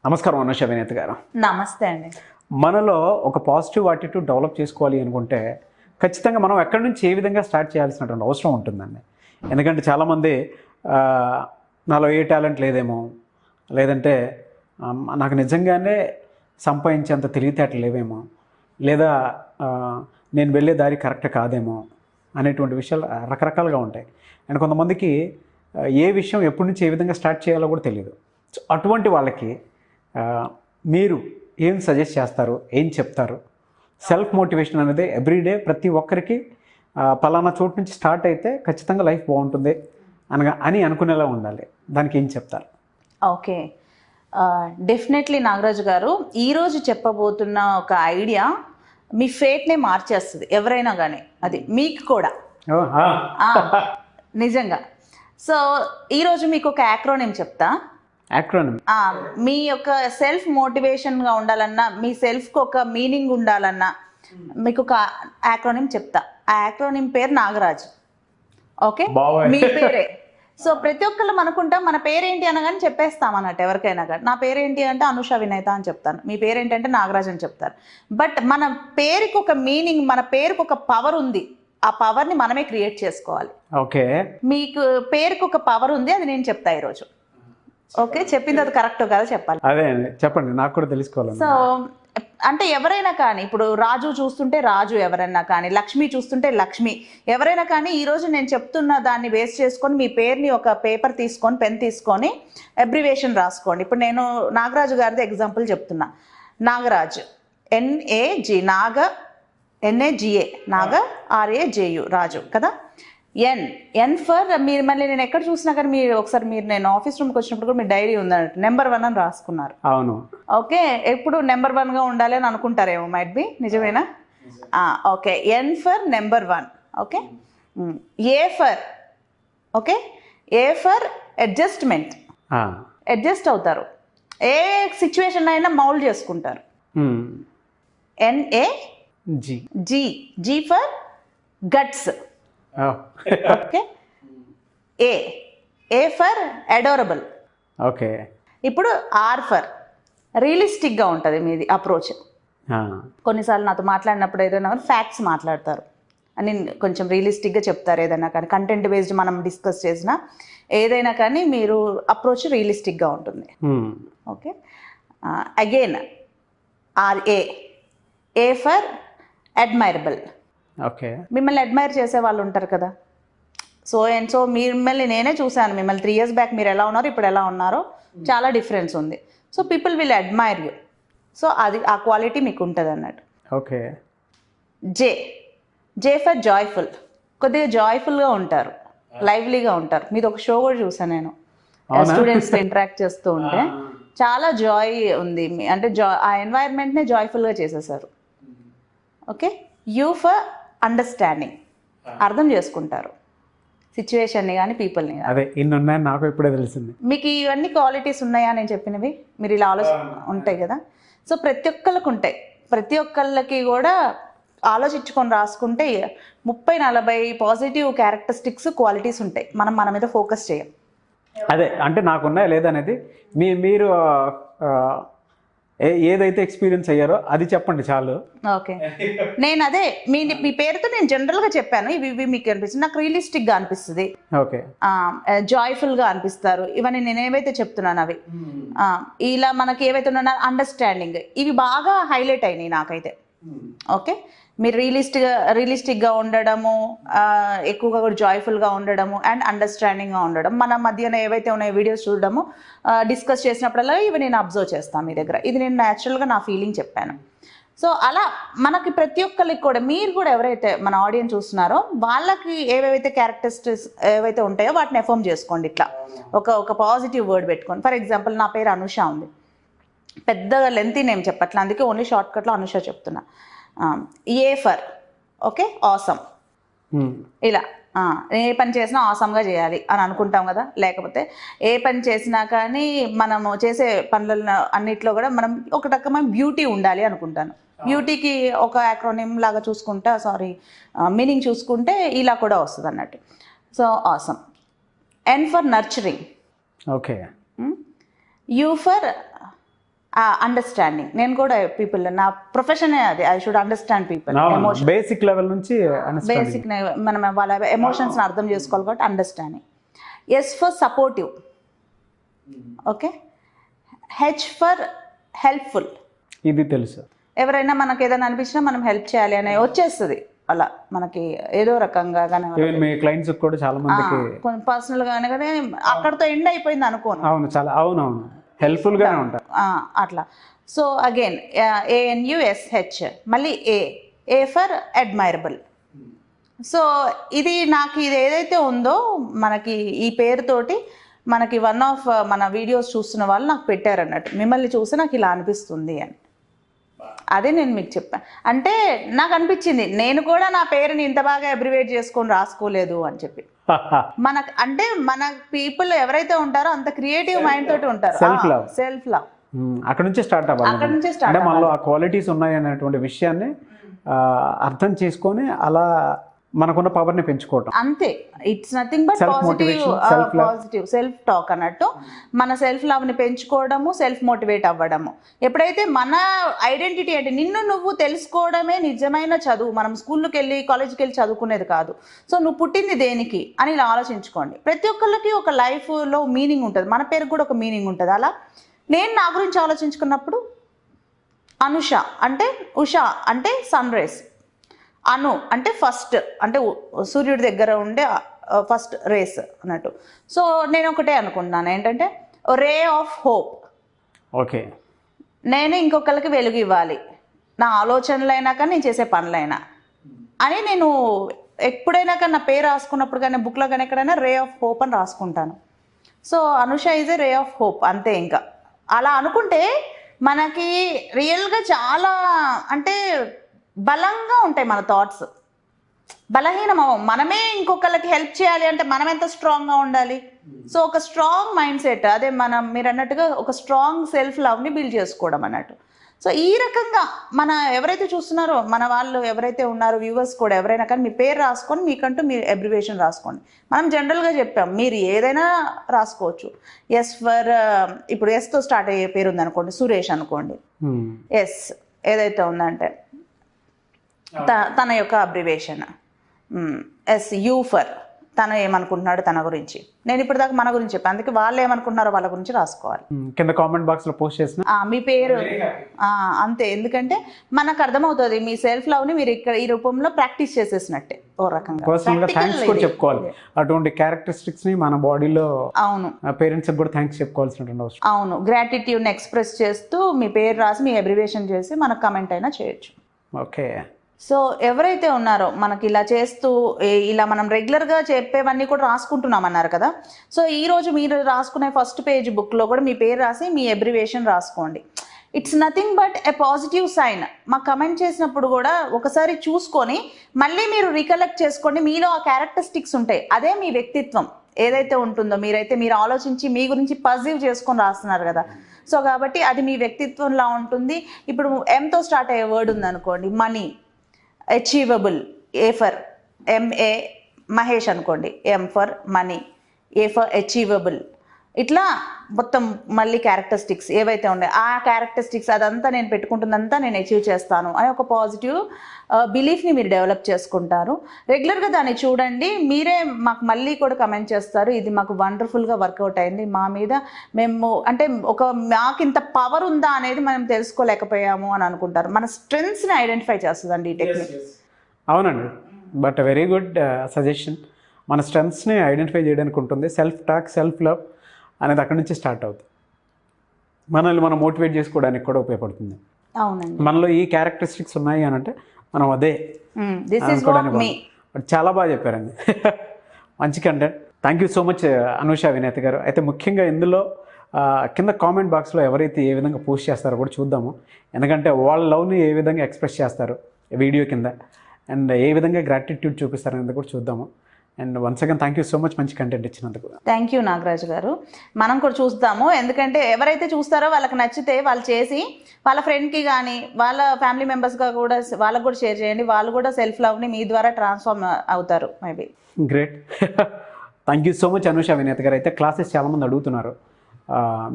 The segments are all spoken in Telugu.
నమస్కారం అనుష వినేత్ గారు. నమస్తే అండి. మనలో ఒక పాజిటివ్ యాటిట్యూడ్ డెవలప్ చేసుకోవాలి అనుకుంటే ఖచ్చితంగా మనం ఎక్కడి నుంచి ఏ విధంగా స్టార్ట్ చేయాల్సినటువంటి అవసరం ఉంటుందండి. ఎందుకంటే చాలామంది నాలో ఏ టాలెంట్ లేదేమో, లేదంటే నాకు నిజంగానే సంపాదించేంత తెలివితేటలు లేవేమో, లేదా నేను వెళ్ళే దారి కరెక్ట్ కాదేమో అనేటువంటి విషయాలు రకరకాలుగా ఉంటాయి. అండ్ కొంతమందికి ఏ విషయం ఎప్పటి నుంచి ఏ విధంగా స్టార్ట్ చేయాలో కూడా తెలియదు. సో అటువంటి వాళ్ళకి మీరు ఏం సజెస్ట్ చేస్తారు, ఏం చెప్తారు? సెల్ఫ్ మోటివేషన్ అనేది ఎవ్రీడే ప్రతి ఒక్కరికి పలానా చోటు నుంచి స్టార్ట్ అయితే ఖచ్చితంగా లైఫ్ బాగుంటుంది అని అనుకునేలా ఉండాలి. దానికి ఏం చెప్తారు? ఓకే, డెఫినెట్లీ నాగరాజు గారు, ఈరోజు చెప్పబోతున్న ఒక ఐడియా మీ ఫేట్నే మార్చేస్తుంది ఎవరైనా కానీ, అది మీకు కూడా నిజంగా. సో ఈరోజు మీకు ఒక యాక్రోనిమ్ చెప్తా. మీ యొక్క సెల్ఫ్ మోటివేషన్గా ఉండాలన్నా, మీ సెల్ఫ్కి ఒక మీనింగ్ ఉండాలన్నా మీకు ఒక యాక్రోనిమ్ చెప్తా. ఆ యాక్రోనిమ్ పేరు నాగరాజ్. ఓకే, మీ పేరే. సో ప్రతి ఒక్కళ్ళు అనుకుంటాం మన పేరేంటి అనగానే చెప్పేస్తాం అన్నట్టు ఎవరికైనా కానీ. నా పేరేంటి అంటే అనుష వినేత అని చెప్తాను, మీ పేరేంటి అంటే నాగరాజ్ అని చెప్తారు. బట్ మన పేరుకి ఒక మీనింగ్, మన పేరుకి ఒక పవర్ ఉంది. ఆ పవర్ని మనమే క్రియేట్ చేసుకోవాలి. ఓకే, మీకు పేరుకి ఒక పవర్ ఉంది, అది నేను చెప్తా ఈరోజు. ఓకే, చెప్పింది అది కరెక్ట్ కదా చెప్పాలి. అదే చెప్పండి, నాకు కూడా తెలుసుకోవాలి. సో అంటే ఎవరైనా కానీ, ఇప్పుడు రాజు చూస్తుంటే రాజు, ఎవరైనా కానీ లక్ష్మి చూస్తుంటే లక్ష్మి, ఎవరైనా కానీ ఈరోజు నేను చెప్తున్న దాన్ని బేస్ చేసుకొని మీ పేరుని ఒక పేపర్ తీసుకొని, పెన్ తీసుకొని అబ్రివేషన్ రాసుకోండి. ఇప్పుడు నేను నాగరాజు గారిది ఎగ్జాంపుల్ చెప్తున్నా. నాగరాజ్, NAG, నాగ, NAGA, నాగ, RAJU, రాజు కదా. ఎన్ ఫర్, మీరు మళ్ళీ నేను ఎక్కడ చూసినా కానీ మీరు ఒకసారి నేను ఆఫీస్ రూమ్కి వచ్చినప్పుడు కూడా మీ డైరీ ఉందన్నట్టు నెంబర్ 1 అని రాసుకున్నారు. అవును, ఓకే, ఎప్పుడు నెంబర్ 1గా ఉండాలి అని అనుకుంటారేమో, మైట్ బి నిజమేనా? Okay, N for number 1. Okay, A for, okay, A for adjustment, adjust అవుతారు, ఏ సిచ్యువేషన్ అయినా మౌల్డ్ చేసుకుంటారు. NAG for guts. Okay, A for adorable. Okay, ఇప్పుడు R ఫర్ రియలిస్టిక్గా ఉంటుంది మీది అప్రోచ్. కొన్నిసార్లు నాతో మాట్లాడినప్పుడు ఏదైనా ఫ్యాక్ట్స్ మాట్లాడతారు అని కొంచెం రియలిస్టిక్గా చెప్తారు. ఏదైనా కానీ కంటెంట్ బేస్డ్ మనం డిస్కస్ చేసినా ఏదైనా కానీ మీరు అప్రోచ్ రియలిస్టిక్గా ఉంటుంది. Okay, again RA, A for admirable. Okay, మిమ్మల్ని అడ్మైర్ చేసే వాళ్ళు ఉంటారు కదా. సో మిమ్మల్ని నేనే చూశాను, మిమ్మల్ని 3 years బ్యాక్ మీరు ఎలా ఉన్నారో ఇప్పుడు ఎలా ఉన్నారో చాలా డిఫరెన్స్ ఉంది. So people will admire you. So అది ఆ క్వాలిటీ మీకు ఉంటుంది అన్నట్టు. ఓకే, జే ఫర్ జాయ్ఫుల్, కొద్దిగా జాయ్ఫుల్గా ఉంటారు, లైవ్లీగా ఉంటారు. మీది ఒక షో కూడా చూసాను నేను, స్టూడెంట్స్తో ఇంటరాక్ట్ చేస్తూ ఉంటే చాలా జాయ్ ఉంది. అంటే ఆ ఎన్వైర్న్మెంట్నే జాయ్ఫుల్గా చేసేసారు. ఓకే, యూ ఫర్ అండర్స్టాండింగ్, అర్థం చేసుకుంటారు సిచ్యువేషన్ని కానీ పీపుల్ని కానీ. అదే ఇన్ని ఉన్నాయని నాకు ఇప్పుడే తెలిసింది. మీకు ఇవన్నీ క్వాలిటీస్ ఉన్నాయా నేను చెప్పినవి? మీరు ఇలా ఉంటాయి కదా. సో ప్రతి ఒక్కళ్ళకి ఉంటాయి, ప్రతి ఒక్కళ్ళకి కూడా ఆలోచించుకొని రాసుకుంటే 30-40 పాజిటివ్ క్యారెక్టరిస్టిక్స్, క్వాలిటీస్ ఉంటాయి. మనం మన మీద ఫోకస్ చేయం. అదే అంటే నాకున్నాయా లేదనేది మీరు ఏదైతే ఎక్స్పీరియన్స్ అయ్యారో అది చెప్పండి చాలు. ఓకే, నేను అదే మీ పేరుతో నేను జనరల్గా చెప్పాను. ఇవి మీకు అనిపిస్తుంది, నాకు రియలిస్టిక్గా అనిపిస్తుంది. ఓకే, జాయ్ఫుల్గా అనిపిస్తారు. ఇవన్నీ నేను ఏవైతే చెప్తున్నాను అవి ఇలా మనకి ఏవైతే ఉన్నాయో అండర్స్టాండింగ్, ఇవి బాగా హైలైట్ అయినాయి నాకైతే. ఓకే, మీరు రియలిస్టిక్గా ఉండడము, ఎక్కువగా కూడా జాయ్ఫుల్గా ఉండడము అండ్ అండర్స్టాండింగ్గా ఉండడం, మన మధ్యన ఏవైతే ఉన్నాయో వీడియోస్ చూడడము, డిస్కస్ చేసినప్పుడల్లా ఇవి నేను అబ్జర్వ్ చేస్తాను మీ దగ్గర. ఇది నేను న్యాచురల్గా నా ఫీలింగ్ చెప్పాను. సో అలా మనకి ప్రతి ఒక్కరికి కూడా, మీరు కూడా ఎవరైతే మన ఆడియన్స్ చూస్తున్నారో వాళ్ళకి ఏవైతే క్యారెక్టరిస్టిక్స్ ఏవైతే ఉంటాయో వాటిని ఎఫర్మ్ చేసుకోండి. ఇట్లా ఒక పాజిటివ్ వర్డ్ పెట్టుకోండి. ఫర్ ఎగ్జాంపుల్ నా పేరు అనుష ఉంది, పెద్దగా లెంతీ నేమ్ చెప్పట్లా, అందుకే ఓన్లీ షార్ట్కట్లో అనుష చెప్తున్నా. ఏ ఫర్ ఓకే ఆసమ్, ఇలా ఏ పని చేసినా ఆసమ్గా చేయాలి అని అనుకుంటాం కదా. లేకపోతే ఏ పని చేసినా కానీ మనము చేసే పనుల అన్నిట్లో కూడా మనం ఒక రకమైన బ్యూటీ ఉండాలి అనుకుంటాను. బ్యూటీకి ఒక యాక్రోనిమ్ లాగా చూసుకుంటా, మీనింగ్ చూసుకుంటే ఇలా కూడా వస్తుంది అన్నట్టు. So awesome. N for nurturing. Okay. U for understanding. నేను కూడా పీపుల్, నా ప్రొఫెషనే అది. I should understand people emotion. Basic level నుంచి బేసిక్ మనం వాళ్ళ ఎమోషన్స్ని అర్థం చేసుకోవాలి కాబట్టి understanding. S for supportive. Okay. H for helpful. ఇది తెలుసు. ఎవరైనా మనకి ఏదైనా అనిపించినా మనం హెల్ప్ చేయాలి అనే వచ్చేస్తుంది అలా మనకి ఏదో రకంగా. కానీ మీ క్లయింట్స్ కూడా చాలా మందికి కొంచెం పర్సనల్ గానే కానీ అక్కడతో ఎండ్ అయిపోయింది అనుకోను. అవును, చాలా అవునవును హెల్ప్ఫుల్ గానే ఉంటారు అట్లా. సో అగైన్ ANUSH, మళ్ళీ ఏ ఫర్ అడ్మైరబుల్. సో ఇది నాకు ఇది ఏదైతే ఉందో మనకి ఈ పేరుతోటి మనకి వన్ ఆఫ్ మన వీడియోస్ చూస్తున్న వాళ్ళు నాకు పెట్టారు అన్నట్టు, మిమ్మల్ని చూసి నాకు ఇలా అనిపిస్తుంది అని. అదే నేను మీకు చెప్పాను. అంటే నాకు అనిపించింది నేను కూడా నా పేరుని ఇంత బాగా అబ్రివేట్ చేసుకొని రాసుకోలేదు అని చెప్పి. మనకు అంటే మన పీపుల్ ఎవరైతే ఉంటారో అంత క్రియేటివ్ మైండ్ తోటి ఉంటారు. సెల్ఫ్ లవ్ అక్కడ నుంచి స్టార్ట్ అవ్వాలి. అక్కడ నుంచి స్టార్ట్ అంటే మనలో ఆ క్వాలిటీస్ ఉన్నాయి అనేటువంటి విషయాన్ని అర్థం చేసుకొని అలా మనకున్న పవర్ని పెంచుకోవటం అంతే. It's nothing but positive self talk అన్నట్టు. మన సెల్ఫ్ లవ్ని పెంచుకోవడము, సెల్ఫ్ మోటివేట్ అవ్వడము. ఎప్పుడైతే మన ఐడెంటిటీ అంటే నిన్ను నువ్వు తెలుసుకోవడమే నిజమైన చదువు. మనం స్కూల్కి వెళ్ళి కాలేజ్కి వెళ్ళి చదువుకునేది కాదు. సో నువ్వు పుట్టింది దేనికి అని ఇలా ఆలోచించుకోండి. ప్రతి ఒక్కరికి ఒక లైఫ్లో మీనింగ్ ఉంటుంది, మన పేరుకి కూడా ఒక మీనింగ్ ఉంటుంది. అలా నేను నా గురించి ఆలోచించుకున్నప్పుడు అనుష అంటే ఉష అంటే సన్ రేస్, అను అంటే ఫస్ట్ అంటే సూర్యుడి దగ్గర ఉండే ఫస్ట్ రేస్ అన్నట్టు. సో నేను ఒకటే అనుకుంటున్నాను ఏంటంటే రే ఆఫ్ హోప్. ఓకే, నేను ఇంకొకరికి వెలుగు ఇవ్వాలి, నా ఆలోచనలైనా కానీ నేను చేసే పనులైనా అని నేను ఎప్పుడైనా కానీ నా పేరు రాసుకున్నప్పుడు కానీ బుక్లో కానీ ఎక్కడైనా రే ఆఫ్ హోప్ అని రాసుకుంటాను. So Anusha is a ray of hope అంతే. ఇంకా అలా అనుకుంటే మనకి రియల్గా చాలా అంటే బలంగా ఉంటాయి మన థాట్స్. బలహీనం మనమే ఇంకొకరికి హెల్ప్ చేయాలి అంటే మనం ఎంత స్ట్రాంగ్గా ఉండాలి. సో ఒక స్ట్రాంగ్ మైండ్ సెట్, అదే మనం మీరు అన్నట్టుగా ఒక స్ట్రాంగ్ సెల్ఫ్ లవ్ని బిల్డ్ చేసుకోవడం అన్నట్టు. సో ఈ రకంగా మన ఎవరైతే చూస్తున్నారో మన వాళ్ళు ఎవరైతే ఉన్నారో వ్యూవర్స్ కూడా ఎవరైనా కానీ మీ పేరు రాసుకొని మీకంటూ మీరు అబ్రివేషన్ రాసుకోండి. మనం జనరల్గా చెప్పాం మీరు ఏదైనా రాసుకోవచ్చు. ఎస్ ఫర్ ఇప్పుడు ఎస్తో స్టార్ట్ అయ్యే పేరు ఉందనుకోండి, సురేష్ అనుకోండి. ఎస్ ఏదైతే ఉందంటే తన యొక్క అబ్రివేషన్. యూ ఫర్ తను ఏమనుకుంటున్నాడు తన గురించి. నేను ఇప్పుడు దాకా మన గురించి చెప్పాను, అందుకే వాళ్ళు ఏమనుకుంటున్నారో వాళ్ళ గురించి రాసుకోవాలి. కింద కామెంట్ బాక్స్లో పోస్ట్ చేసిన మీ పేరు అంతే. ఎందుకంటే మనకు అర్థమవుతుంది మీ సెల్ఫ్ లవ్ని మీరు ఇక్కడ ఈ రూపంలో ప్రాక్టీస్ చేసేసినట్టే ఓ రకంగా. పర్సనల్గా థ్యాంక్స్ కూడా చెప్పుకోవాలి. అటువంటి క్యారెక్టరిస్టిక్స్ని మన బాడీలో అవును పేరెంట్స్కి కూడా థ్యాంక్స్ చెప్పుకోవాల్సినటువంటి అవసరం. అవును, గ్రాటిట్యూడ్ని ఎక్స్ప్రెస్ చేస్తూ మీ పేరు రాసి మీ అబ్రివేషన్ చేసి మనకు కమెంట్ అయినా చేయొచ్చు. ఓకే. సో ఎవరైతే ఉన్నారో మనకి ఇలా చేస్తూ ఇలా మనం రెగ్యులర్గా చెప్పేవన్నీ కూడా రాసుకుంటున్నాం అన్నారు కదా. సో ఈరోజు మీరు రాసుకునే ఫస్ట్ పేజ్ బుక్లో కూడా మీ పేరు రాసి మీ అబ్రివేషన్ రాసుకోండి. It's nothing but a positive sign. మాకు కమెంట్ చేసినప్పుడు కూడా ఒకసారి చూసుకొని మళ్ళీ మీరు రికలెక్ట్ చేసుకోండి. మీలో ఆ క్యారెక్టరిస్టిక్స్ ఉంటాయి, అదే మీ వ్యక్తిత్వం ఏదైతే ఉంటుందో మీరు ఆలోచించి మీ గురించి పజిటివ్ చేసుకొని రాస్తున్నారు కదా. సో కాబట్టి అది మీ వ్యక్తిత్వంలా ఉంటుంది. ఇప్పుడు ఎంతో స్టార్ట్ అయ్యే వర్డ్ ఉందనుకోండి, money, achievable. A for MA Mahesh అనుకోండి, M for money, A for achievable. ఇట్లా మొత్తం మళ్ళీ క్యారెక్టరిస్టిక్స్ ఏవైతే ఉన్నాయో ఆ క్యారెక్టరిస్టిక్స్ అదంతా నేను పెట్టుకుంటుందంతా నేను అచీవ్ చేస్తాను అని ఒక పాజిటివ్ బిలీఫ్ని మీరు డెవలప్ చేసుకుంటారు. రెగ్యులర్గా దాన్ని చూడండి, మీరే మాకు మళ్ళీ కూడా కమెంట్ చేస్తారు, ఇది మాకు వండర్ఫుల్గా వర్కౌట్ అయింది, మా మీద మేము అంటే మాకు ఇంత పవర్ ఉందా అనేది మనం తెలుసుకోలేకపోయాము అని అనుకుంటారు. మన స్ట్రెంగ్స్ని ఐడెంటిఫై చేస్తుందండి ఈ టెక్నిక్. అవునండి, బట్ వెరీ గుడ్ సజెషన్. మన స్ట్రెంగ్స్ని ఐడెంటిఫై చేయడానికి ఉంటుంది. సెల్ఫ్ టాక్, సెల్ఫ్ లవ్ అనేది అక్కడి నుంచి స్టార్ట్ అవుతుంది. మనల్ని మనం మోటివేట్ చేసుకోవడానికి కూడా ఉపయోగపడుతుంది. అవునండి, మనలో ఈ క్యారెక్టరిస్టిక్స్ ఉన్నాయి అని అంటే మనం అదే చాలా బాగా చెప్పారండి. మంచి content. Thank you so much Anusha Vineeth గారు. అయితే ముఖ్యంగా ఇందులో కింద కామెంట్ బాక్స్లో ఎవరైతే ఏ విధంగా పోస్ట్ చేస్తారో కూడా చూద్దాము. ఎందుకంటే వాళ్ళ లవ్ని ఏ విధంగా ఎక్స్ప్రెస్ చేస్తారు వీడియో కింద, అండ్ ఏ విధంగా గ్రాటిట్యూడ్ చూపిస్తారు అనేది కూడా చూద్దాము. And once again thank you so much మంచి కంటెంట్ ఇచ్చినందుకు. థ్యాంక్ యూ నాగరాజు గారు. మనం కూడా చూస్తాము, ఎందుకంటే ఎవరైతే చూస్తారో వాళ్ళకి నచ్చితే వాళ్ళు చేసి వాళ్ళ ఫ్రెండ్కి కానీ వాళ్ళ ఫ్యామిలీ మెంబర్స్గా కూడా వాళ్ళకు కూడా షేర్ చేయండి. వాళ్ళు కూడా సెల్ఫ్ లవ్ని మీ ద్వారా ట్రాన్స్ఫార్మ్ అవుతారు. Maybe great. Thank you so much Anusha Vineeth గారు. అయితే క్లాసెస్ చాలామంది అడుగుతున్నారు,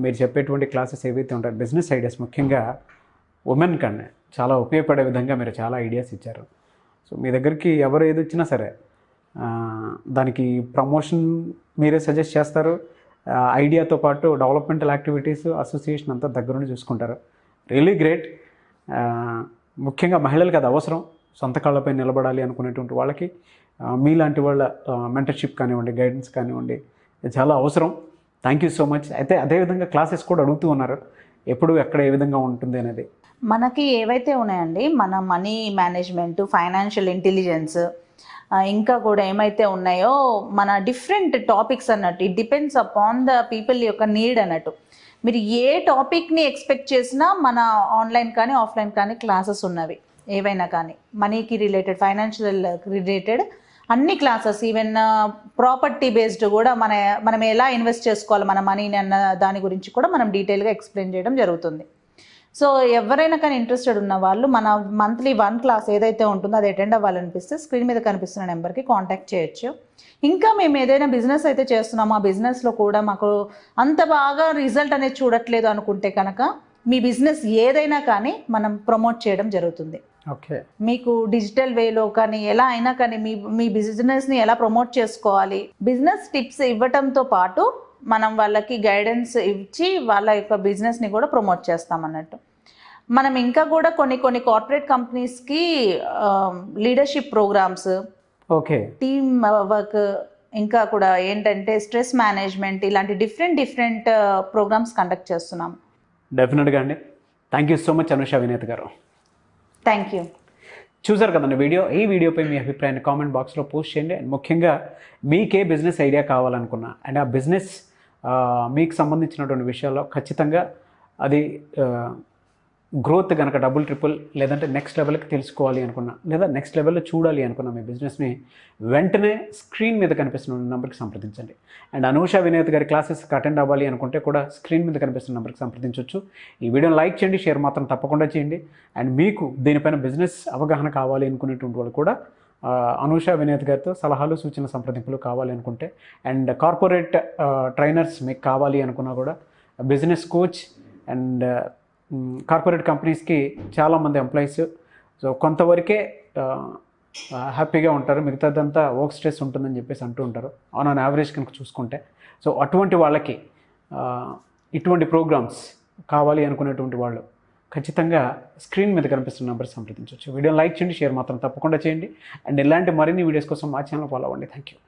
మీరు చెప్పేటువంటి క్లాసెస్ ఏవైతే ఉంటాయో బిజినెస్ ఐడియాస్ ముఖ్యంగా ఉమెన్ కన్నా చాలా ఉపయోగపడే విధంగా మీరు చాలా ఐడియాస్ ఇచ్చారు. సో మీ దగ్గరికి ఎవరు ఏది వచ్చినా సరే దానికి ప్రమోషన్ మీరే సజెస్ట్ చేస్తారు, ఐడియాతో పాటు డెవలప్మెంటల్ యాక్టివిటీస్ అసోసియేషన్ అంతా దగ్గరుండి చూసుకుంటారు. Really great. ముఖ్యంగా మహిళలకు అది అవసరం. సొంత కాళ్ళపై నిలబడాలి అనుకునేటువంటి వాళ్ళకి మీలాంటి వాళ్ళ మెంటర్షిప్ కానివ్వండి, గైడెన్స్ కానివ్వండి, ఇది చాలా అవసరం. Thank you so much. అయితే అదేవిధంగా క్లాసెస్ కూడా అడుగుతూ ఉన్నారు, ఎప్పుడు ఎక్కడ ఏ విధంగా ఉంటుంది అనేది. మనకి ఏవైతే ఉన్నాయండి, మన మనీ మేనేజ్మెంట్, ఫైనాన్షియల్ ఇంటెలిజెన్స్, ఇంకా కూడా ఏమైతే ఉన్నాయో మన డిఫరెంట్ టాపిక్స్ అన్నట్టు, it depends upon the people యొక్క నీడ్ అన్నట్టు. మీరు ఏ టాపిక్ని ఎక్స్పెక్ట్ చేసినా మన ఆన్లైన్ కానీ ఆఫ్లైన్ కానీ క్లాసెస్ ఉన్నవి, ఏవైనా కానీ మనీకి రిలేటెడ్, ఫైనాన్షియల్ రిలేటెడ్ అన్ని క్లాసెస్, ఈవెన్ ప్రాపర్టీ బేస్డ్ కూడా మనం ఎలా ఇన్వెస్ట్ చేసుకోవాలి మన మనీని అన్న దాని గురించి కూడా మనం డీటెయిల్గా ఎక్స్ప్లెయిన్ చేయడం జరుగుతుంది. సో ఎవరైనా కానీ ఇంట్రెస్టెడ్ ఉన్న వాళ్ళు మన మంత్లీ 1 క్లాస్ ఏదైతే ఉంటుందో అది అటెండ్ అవ్వాలనిపిస్తే స్క్రీన్ మీద కనిపిస్తున్న నెంబర్కి కాంటాక్ట్ చేయొచ్చు. ఇంకా మేము ఏదైనా బిజినెస్ అయితే చేస్తున్నామో ఆ బిజినెస్లో కూడా మాకు అంత బాగా రిజల్ట్ అనేది చూడట్లేదు అనుకుంటే కనుక మీ బిజినెస్ ఏదైనా కానీ మనం ప్రమోట్ చేయడం జరుగుతుంది. ఓకే, మీకు డిజిటల్ వేలో కానీ ఎలా అయినా కానీ మీ బిజినెస్ని ఎలా ప్రమోట్ చేసుకోవాలి, బిజినెస్ టిప్స్ ఇవ్వటంతో పాటు మనం వాళ్ళకి గైడెన్స్ ఇచ్చి వాళ్ళ యొక్క బిజినెస్ని కూడా ప్రమోట్ చేస్తామన్నట్టు. మనం ఇంకా కూడా కొన్ని కార్పొరేట్ కంపెనీస్కి leadership programmes, okay, teamwork, ఇంకా కూడా ఏంటంటే స్ట్రెస్ మేనేజ్మెంట్, ఇలాంటి డిఫరెంట్ ప్రోగ్రామ్స్ కండక్ట్ చేస్తున్నాం. డెఫినెట్గా అండి. Thank you so much Anusha Vineeth గారు. Thank you. చూసారు కదండి వీడియో. ఈ వీడియోపై మీ అభిప్రాయాన్ని కామెంట్ బాక్స్లో పోస్ట్ చేయండి. అండ్ ముఖ్యంగా మీకే బిజినెస్ ఐడియా కావాలనుకున్నా అండ్ ఆ బిజినెస్ మీకు సంబంధించినటువంటి విషయాల్లో ఖచ్చితంగా అది గ్రోత్ కనుక డబుల్ ట్రిపుల్ లేదంటే నెక్స్ట్ లెవెల్కి తెలుసుకోవాలి అనుకున్నా, లేదా నెక్స్ట్ లెవెల్లో చూడాలి అనుకున్నా మీ బిజినెస్ని వెంటనే స్క్రీన్ మీద కనిపిస్తున్న నెంబర్కి సంప్రదించండి. అండ్ అనూష వినేత్ గారి క్లాసెస్కి అటెండ్ అవ్వాలి అనుకుంటే కూడా స్క్రీన్ మీద కనిపిస్తున్న నెంబర్కి సంప్రదించవచ్చు. ఈ వీడియోని లైక్ చేయండి, షేర్ మాత్రం తప్పకుండా చేయండి. అండ్ మీకు దీనిపైన బిజినెస్ అవగాహన కావాలి అనుకునేటువంటి వాళ్ళు కూడా అనూష వినేత్ గారితో సలహాలు, సూచన, సంప్రదింపులు కావాలి అనుకుంటే, అండ్ కార్పొరేట్ ట్రైనర్స్ మీకు కావాలి అనుకున్నా కూడా, బిజినెస్ కోచ్ అండ్ కార్పొరేట్ కంపెనీస్కి చాలామంది ఎంప్లాయీస్ సో కొంతవరకే హ్యాపీగా ఉంటారు, మిగతాదంతా వర్క్ స్ట్రెస్ ఉంటుందని చెప్పేసి అంటూ ఉంటారు ఆన్ యావరేజ్ కనుక చూసుకుంటే. సో అటువంటి వాళ్ళకి ఇటువంటి ప్రోగ్రామ్స్ కావాలి అనుకునేటువంటి వాళ్ళు ఖచ్చితంగా స్క్రీన్ మీద కనిపిస్తున్న నెంబర్ సంప్రదించవచ్చు. వీడియోని లైక్ చేయండి, షేర్ మాత్రం తప్పకుండా చేయండి. అండ్ ఇలాంటి మరిన్ని వీడియోస్ కోసం మా ఛానల్ ఫాలో అవ్వండి. Thank you.